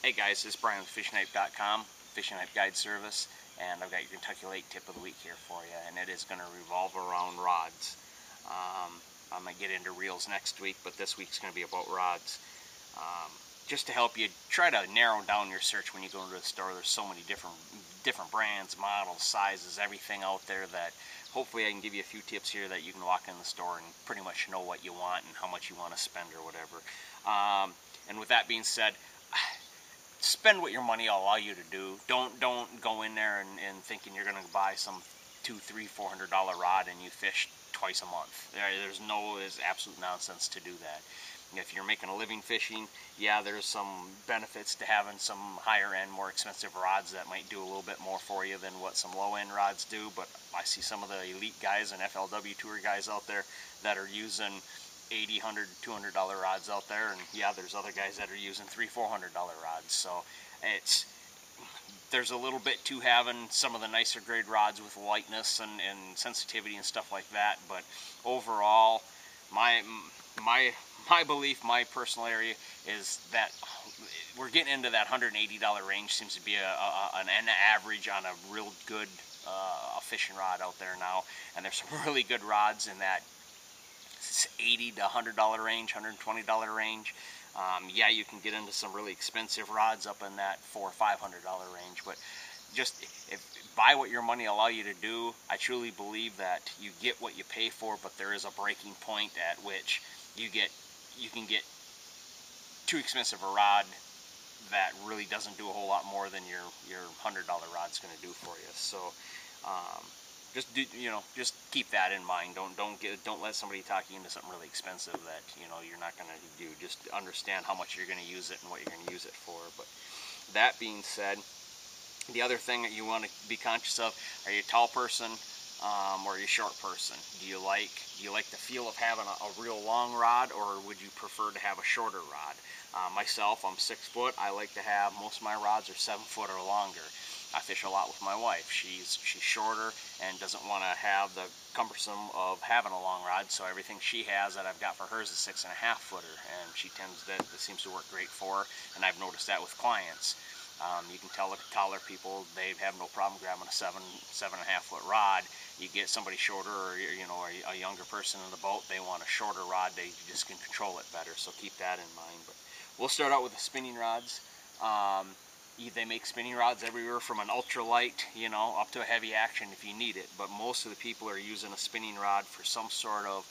Hey guys, this is Brian with FishingKnife.com, Fishing Knife Guide Service, and I've got your Kentucky Lake tip of the week here for you, and it is going to revolve around rods. I'm going to get into reels next week, but this week's going to be about rods. Just to help you try to narrow down your search when you go into the store. There's so many different brands, models, sizes, everything out there that hopefully I can give you a few tips here that you can walk in the store and pretty much know what you want and how much you want to spend or whatever. And with that being said, spend what your money will allow you to do. Don't go in there and thinking you're going to buy some $200, $300, $400 rod and you fish twice a month. There's absolute nonsense to do that. If you're making a living fishing, yeah, there's some benefits to having some higher end, more expensive rods that might do a little bit more for you than what some low end rods do. But I see some of the elite guys and FLW tour guys out there that are using $80, $100, $200 rods out there, and yeah, there's other guys that are using $300, $400 rods. So there's a little bit to having some of the nicer grade rods with lightness and sensitivity and stuff like that. But overall, my belief, my personal area is that we're getting into that $180 range. Seems to be an average on a real good fishing rod out there now, and there's some really good rods in that $80 to $100 range, $120 range. Yeah, you can get into some really expensive rods up in that $400 or $500 range, but just buy what your money allow you to do. I truly believe that you get what you pay for, but there is a breaking point at which you can get too expensive a rod that really doesn't do a whole lot more than your $100 rod's going to do for you. So just keep that in mind. Don't let somebody talk you into something really expensive that you're not going to do. Just understand how much you're going to use it and what you're going to use it for. But that being said, the other thing that you want to be conscious of: are you a tall person or are you a short person? Do you like the feel of having a real long rod, or would you prefer to have a shorter rod? Myself, I'm 6 foot. I like to have most of my rods are 7 foot or longer. I fish a lot with my wife. She's shorter and doesn't want to have the cumbersome of having a long rod, so everything she has that I've got for her is a 6.5 footer, and that seems to work great for her, and I've noticed that with clients. You can tell the taller people, they have no problem grabbing a 7.5 foot rod. You get somebody shorter, or a younger person in the boat, they want a shorter rod. They just can control it better. So keep that in mind. But we'll start out with the spinning rods. They make spinning rods everywhere from an ultralight, up to a heavy action if you need it. But most of the people are using a spinning rod for some sort of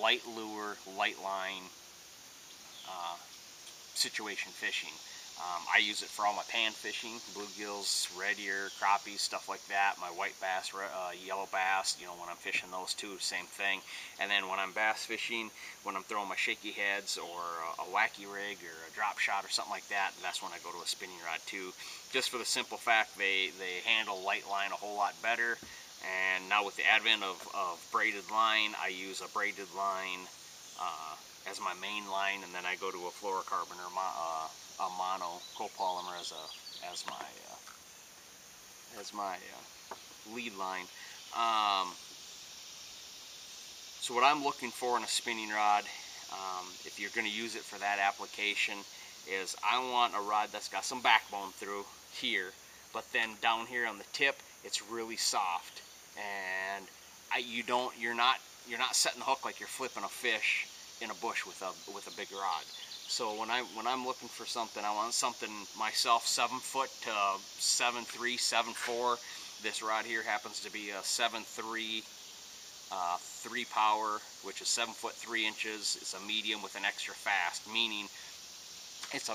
light lure, light line situation fishing. I use it for all my pan fishing, bluegills, red ear, crappies, stuff like that. My white bass, yellow bass, when I'm fishing those too, same thing. And then when I'm bass fishing, when I'm throwing my shaky heads or a wacky rig or a drop shot or something like that, that's when I go to a spinning rod too. Just for the simple fact they handle light line a whole lot better. And now with the advent of braided line, I use a braided line as my main line, and then I go to a fluorocarbon or a mono copolymer as my lead line. So what I'm looking for in a spinning rod, if you're going to use it for that application, is I want a rod that's got some backbone through here, but then down here on the tip, it's really soft, and you're not setting the hook like you're flipping a fish in a bush with a big rod. So when I'm looking for something, I want something myself 7 foot to 7.3, 7.4. This rod here happens to be a 7.3 3 power, which is 7 foot 3 inches. It's a medium with an extra fast, meaning it's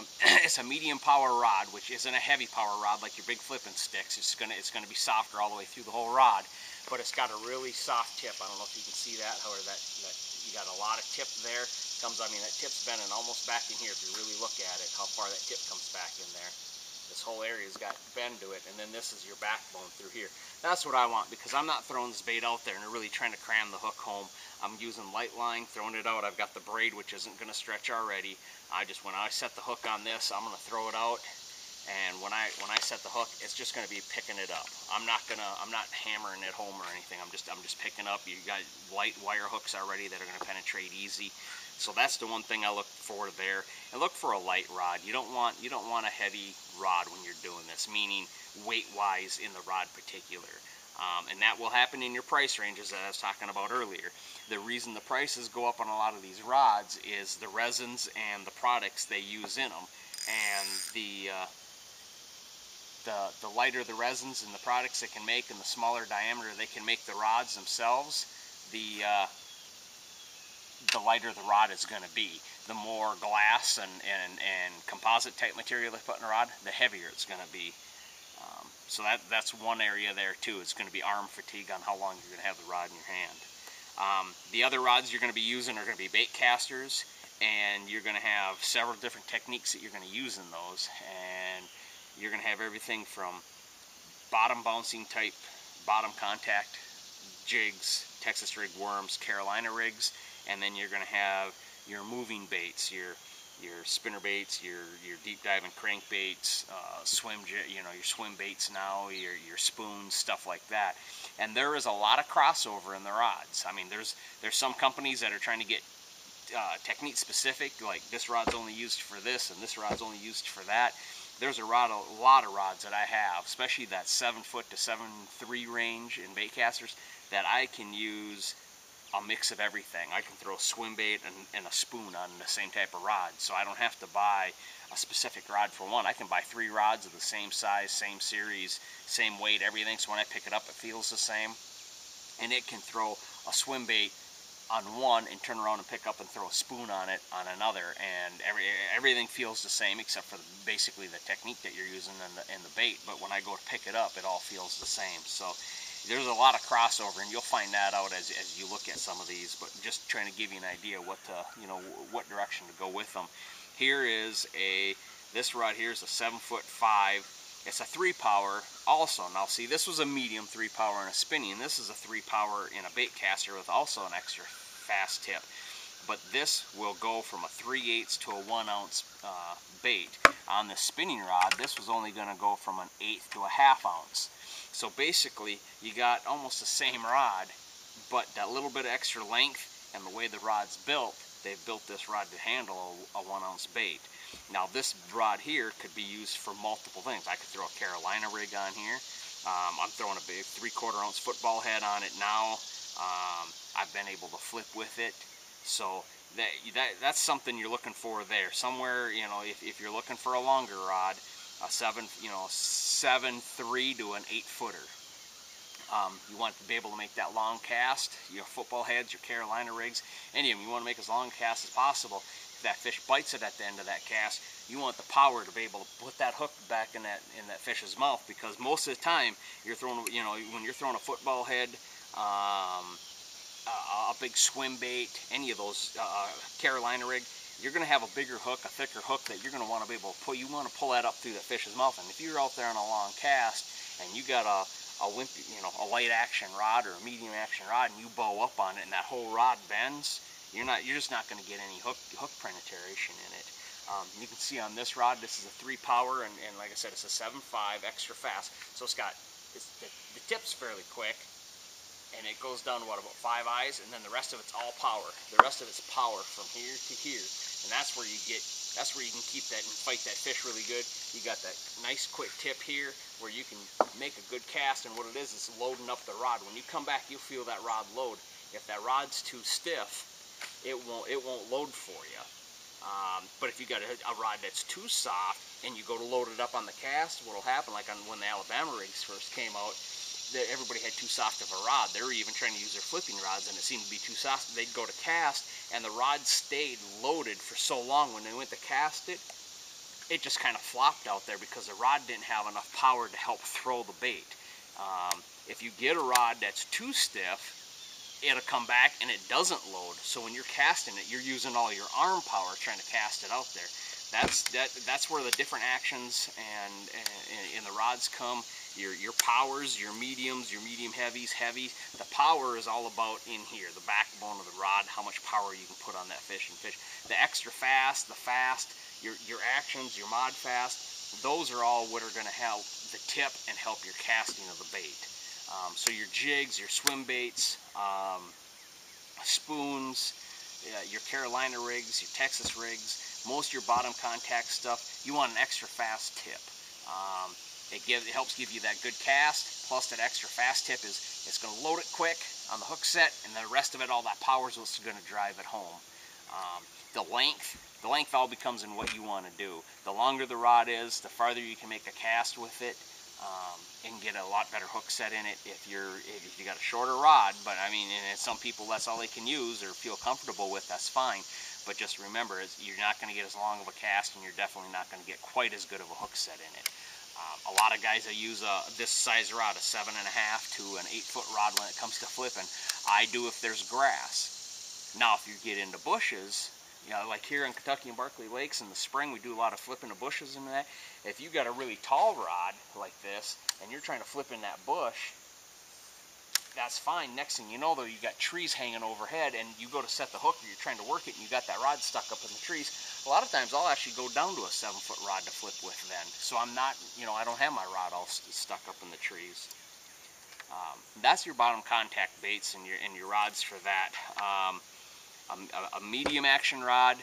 a medium power rod, which isn't a heavy power rod like your big flipping sticks. It's gonna be softer all the way through the whole rod, but it's got a really soft tip. I don't know if you can see that. However, that you got a lot of tip there. That tip's bending almost back in here. If you really look at it, how far that tip comes back in there. This whole area's got bend to it, and then this is your backbone through here. That's what I want, because I'm not throwing this bait out there and really trying to cram the hook home. I'm using light line, throwing it out. I've got the braid, which isn't going to stretch already. When I set the hook on this, I'm going to throw it out, and when I set the hook, it's just going to be picking it up. I'm not hammering it home or anything. I'm just picking up. You got light wire hooks already that are going to penetrate easy. So that's the one thing I look for there. And look for a light rod. You don't want a heavy rod when you're doing this, meaning weight-wise in the rod particular. And that will happen in your price ranges that I was talking about earlier. The reason the prices go up on a lot of these rods is the resins and the products they use in them. And the lighter the resins and the products they can make and the smaller diameter they can make the rods themselves, the lighter the rod is going to be. The more glass and composite type material they put in a rod, the heavier it's going to be. So that's one area there too. It's going to be arm fatigue on how long you're going to have the rod in your hand. The other rods you're going to be using are going to be bait casters, and you're going to have several different techniques that you're going to use in those. And you're going to have everything from bottom bouncing type, bottom contact jigs, Texas rig worms, Carolina rigs, and then you're going to have your moving baits, your spinner baits, your deep diving crankbaits, your swim baits now, your spoons, stuff like that. And there is a lot of crossover in the rods. I mean, there's some companies that are trying to get technique specific, like this rod's only used for this and this rod's only used for that. There's a lot of rods that I have, especially that 7 foot to 7.3 range in bait casters, that I can use a mix of everything. I can throw a swim bait and a spoon on the same type of rod, so I don't have to buy a specific rod for one. I can buy 3 rods of the same size, same series, same weight, everything, so when I pick it up it feels the same. And it can throw a swim bait on one and turn around and pick up and throw a spoon on it on another, and everything feels the same except for basically the technique that you're using and the bait. But when I go to pick it up, it all feels the same. So there's a lot of crossover, and you'll find that out as you look at some of these, but just trying to give you an idea what direction to go with them. This rod here is a 7'5". It's a 3-power also. Now see, this was a medium 3-power in a spinning, and this is a 3-power in a bait caster with also an extra fast tip. But this will go from a 3/8 to a 1 ounce bait. On the spinning rod, this was only going to go from an 1/8 to a 1/2 ounce. So basically, you got almost the same rod, but that little bit of extra length and the way the rod's built, they've built this rod to handle a 1 ounce bait. Now this rod here could be used for multiple things. I could throw a Carolina rig on here. I'm throwing a big 3/4 ounce football head on it now. I've been able to flip with it. So that's something you're looking for there. Somewhere, if you're looking for a longer rod, a 7.3 to an 8-footer. You want to be able to make that long cast. Your football heads, your Carolina rigs, any of them, you want to make as long a cast as possible. If that fish bites it at the end of that cast, you want the power to be able to put that hook back in that fish's mouth, because most of the time you're throwing, when you're throwing a football head, a big swim bait, any of those, Carolina rig, you're going to have a bigger hook, a thicker hook that you're going to want to be able to pull. You want to pull that up through that fish's mouth. And if you're out there on a long cast and you got a wimpy, a light action rod or a medium action rod, and you bow up on it and that whole rod bends, you're just not going to get any hook penetration in it. You can see on this rod, this is a 3-power, and like I said, it's a 7.5 extra fast. So the tip's fairly quick, and it goes down to about 5 eyes, and then the rest of it's all power. The rest of it's power from here to here, and that's where you can keep that and fight that fish really good. You got that nice quick tip here where you can make a good cast, and what it is loading up the rod. When you come back, you'll feel that rod load. If that rod's too stiff, it won't load for you. But if you got a rod that's too soft and you go to load it up on the cast, what'll happen, like when the Alabama rigs first came out, everybody had too soft of a rod. They were even trying to use their flipping rods, and it seemed to be too soft. They'd go to cast, and the rod stayed loaded for so long. When they went to cast it, it just kind of flopped out there because the rod didn't have enough power to help throw the bait. If you get a rod that's too stiff, it'll come back and it doesn't load. So when you're casting it, you're using all your arm power trying to cast it out there. That's where the different actions and in the rods come. Your powers, your mediums, your medium heavies, the power is all about in here, the backbone of the rod, how much power you can put on that fish and fish. The extra fast, the fast, your actions, your mod fast, those are all what are going to help the tip and help your casting of the bait. So your jigs, your swim baits, spoons, your Carolina rigs, your Texas rigs, most of your bottom contact stuff, you want an extra fast tip. It helps give you that good cast, plus that extra fast tip it's going to load it quick on the hook set, and the rest of it, all that power is what's going to drive it home. The length all becomes in what you want to do. The longer the rod is, the farther you can make a cast with it, and get a lot better hook set in it if you got a shorter rod. But I mean, and some people, that's all they can use or feel comfortable with, that's fine. But just remember, you're not going to get as long of a cast, and you're definitely not going to get quite as good of a hook set in it. A lot of guys that use this size rod, a 7.5 to an 8-foot rod when it comes to flipping. I do if there's grass. Now, if you get into bushes, you know, like here in Kentucky and Barkley Lakes in the spring, we do a lot of flipping of bushes and that. If you got a really tall rod like this, and you're trying to flip in that bush, that's fine. Next thing you know, though, you got trees hanging overhead, and you go to set the hook, or you're trying to work it, and you got that rod stuck up in the trees. A lot of times, I'll actually go down to a 7-foot rod to flip with then. So I'm not, you know, I don't have my rod all stuck up in the trees. That's your bottom contact baits and your rods for that. A medium action rod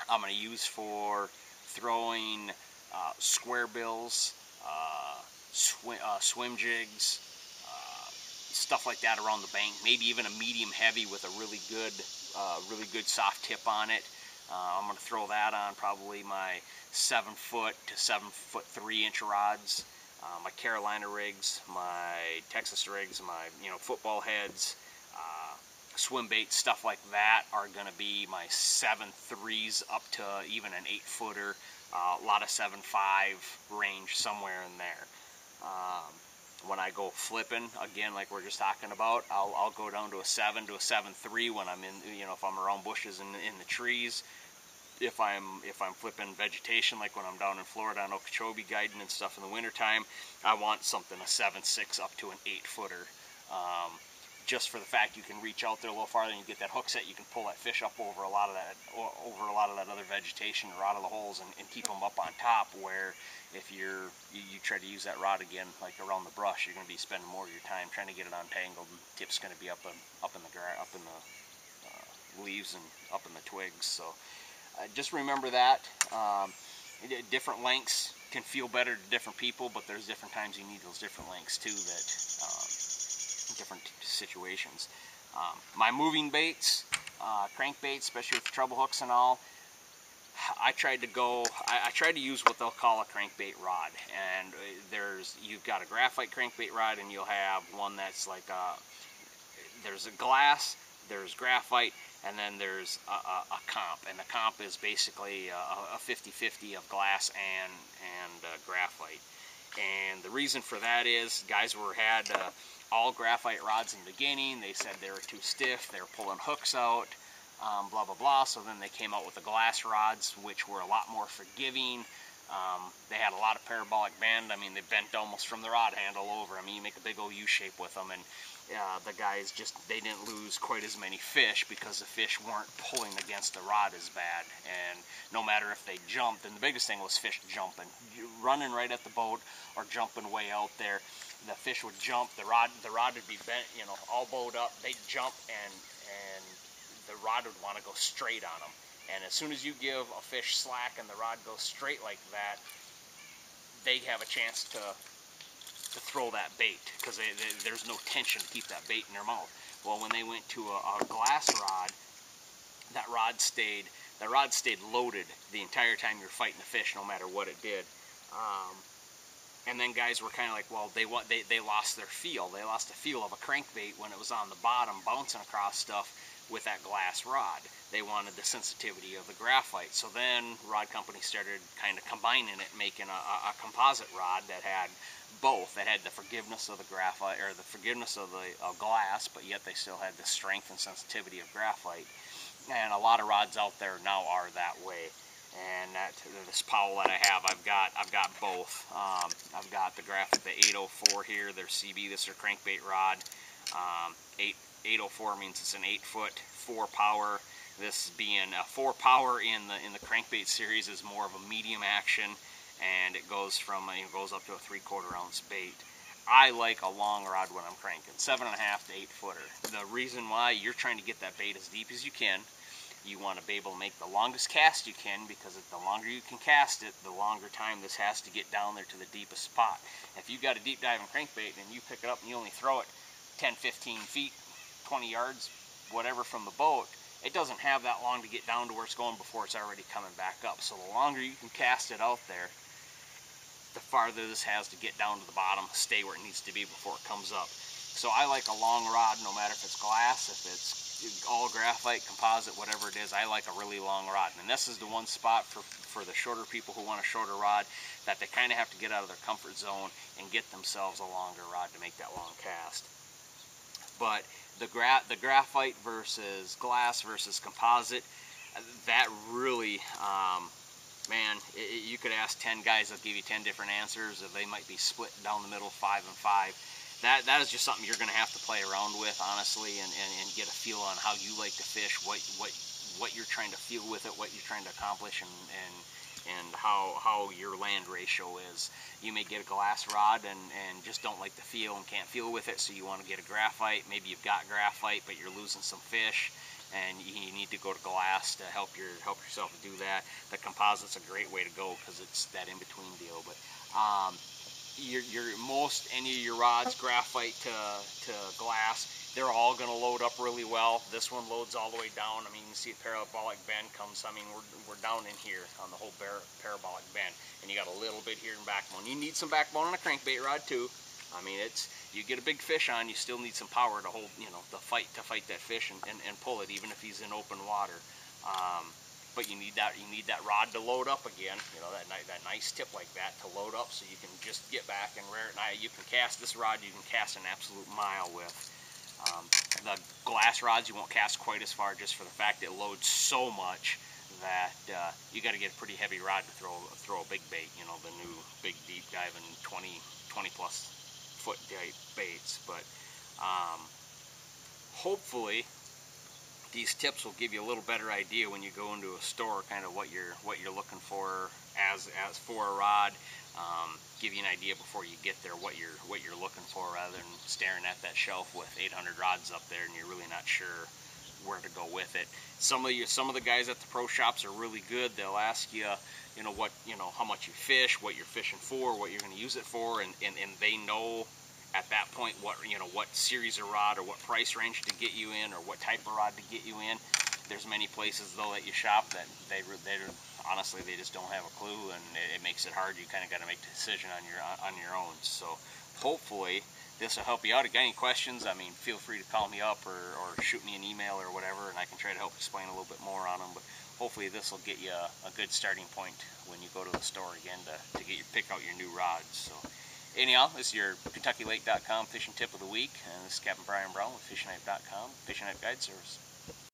I'm going to use for throwing square bills, swim jigs, stuff like that around the bank. Maybe even a medium heavy with a really good soft tip on it. I'm going to throw that on probably my 7-foot to 7-foot 3-inch rods, my Carolina rigs, my Texas rigs, my football heads, swim baits, stuff like that are going to be my 7.3s up to even an 8-footer, a lot of 7.5 range somewhere in there. When I go flipping, again, like we're just talking about, I'll go down to a 7 to a 7.3 when I'm in, if I'm around bushes in the trees. If I'm flipping vegetation, like when I'm down in Florida on Okeechobee guiding and stuff in the wintertime, I want something a 7.6 up to an 8-footer. Just for the fact you can reach out there a little farther and you get that hook set, you can pull that fish up over a lot of that other vegetation or out of the holes and keep them up on top. Where if you try to use that rod again, like around the brush, you're going to be spending more of your time trying to get it untangled, and the tip's going to be up in the leaves and up in the twigs. So just remember that. Different lengths can feel better to different people, but there's different times you need those different lengths too. That different situations. My moving baits, crankbaits, especially with treble hooks and all, I tried to use what they'll call a crankbait rod, and you've got a graphite crankbait rod, and you'll have one that's like there's a glass, there's graphite, and then there's a comp, and the comp is basically a 50-50 of glass and graphite. And the reason for that is guys had all graphite rods in the beginning. They said they were too stiff, they were pulling hooks out, blah blah blah. So then they came out with the glass rods, which were a lot more forgiving. They had a lot of parabolic bend. I mean, they bent almost from the rod handle over. I mean, you make a big old U shape with them, and the guys they didn't lose quite as many fish because the fish weren't pulling against the rod as bad. And no matter if they jumped, and the biggest thing was fish jumping, running right at the boat or jumping way out there. The fish would jump, the rod would be bent, all bowed up. They'd jump, and the rod would want to go straight on them. And as soon as you give a fish slack and the rod goes straight like that, they have a chance to throw that bait, because there's no tension to keep that bait in their mouth. Well, when they went to a glass rod, that rod stayed loaded the entire time you're fighting the fish, no matter what it did. And then guys were kind of like, well, they lost their feel. They lost the feel of a crankbait when it was on the bottom bouncing across stuff with that glass rod. They wanted the sensitivity of the graphite. So then rod companies started kind of combining it, making a composite rod that had both. That had the forgiveness of the graphite, or the forgiveness of the glass, but yet they still had the strength and sensitivity of graphite. And a lot of rods out there now are that way. And this Powell that I have, I've got both. I've got the 804 here. Their CB. This is their crankbait rod. 804 means it's an 8-foot, 4-power. This being a 4-power in the crankbait series is more of a medium action, and it goes up to a 3/4 ounce bait. I like a long rod when I'm cranking, 7.5 to 8 footer. The reason why, you're trying to get that bait as deep as you can. You want to be able to make the longest cast you can, because the longer you can cast it, the longer time this has to get down there to the deepest spot. If you've got a deep diving crankbait and you pick it up and you only throw it 10, 15 feet, 20 yards, whatever from the boat, it doesn't have that long to get down to where it's going before it's already coming back up. So the longer you can cast it out there, the farther this has to get down to the bottom, stay where it needs to be before it comes up. So I like a long rod, no matter if it's glass, if it's all graphite, composite, whatever it is. I like a really long rod. And this is the one spot for the shorter people who want a shorter rod, that they kind of have to get out of their comfort zone and get themselves a longer rod to make that long cast. But the graphite versus glass versus composite, that really, man, you could ask 10 guys, they'll give you 10 different answers, or they might be split down the middle, 5 and 5. That is just something you're going to have to play around with, honestly, and get a feel on how you like to fish, what you're trying to feel with it, what you're trying to accomplish, and how your land ratio is. You may get a glass rod and just don't like the feel and can't feel with it, so you want to get a graphite. Maybe you've got graphite, but you're losing some fish, and you need to go to glass to help yourself do that. The composite's a great way to go, because it's that in-between deal. But any of your rods, graphite to glass, they're all going to load up really well. This one loads all the way down. I mean, you see a parabolic bend comes. I mean, we're down in here on the whole parabolic bend, and you got a little bit here in backbone. You need some backbone on a crankbait rod too. I mean, you get a big fish on, you still need some power to hold, to fight that fish and pull it, even if he's in open water. But you need that rod to load up again, that nice tip like that to load up, so you can just get back and rear it. And you can cast this rod, you can cast an absolute mile with. The glass rods you won't cast quite as far, just for the fact it loads so much that you got to get a pretty heavy rod to throw a big bait. The new big deep diving 20 plus foot type baits. But hopefully these tips will give you a little better idea when you go into a store, kind of what you're looking for as for a rod. Give you an idea before you get there what you're looking for, rather than staring at that shelf with 800 rods up there and you're really not sure where to go with it. Some of the guys at the pro shops are really good. They'll ask you, how much you fish, what you're fishing for, what you're going to use it for, and they know at that point what series of rod or what price range to get you in, or what type of rod to get you in. There's many places though that you shop that they honestly they just don't have a clue, and it makes it hard. You kind of got to make the decision on your own. So hopefully this will help you out. If you got any questions, I mean, feel free to call me up or shoot me an email or whatever, and I can try to help explain a little bit more on them. But hopefully this will get you a good starting point when you go to the store again to pick out your new rods. So anyhow, this is your KentuckyLake.com fishing tip of the week, and this is Captain Brian Brown with FishingKnife.com, Fishing Knife Guide Service.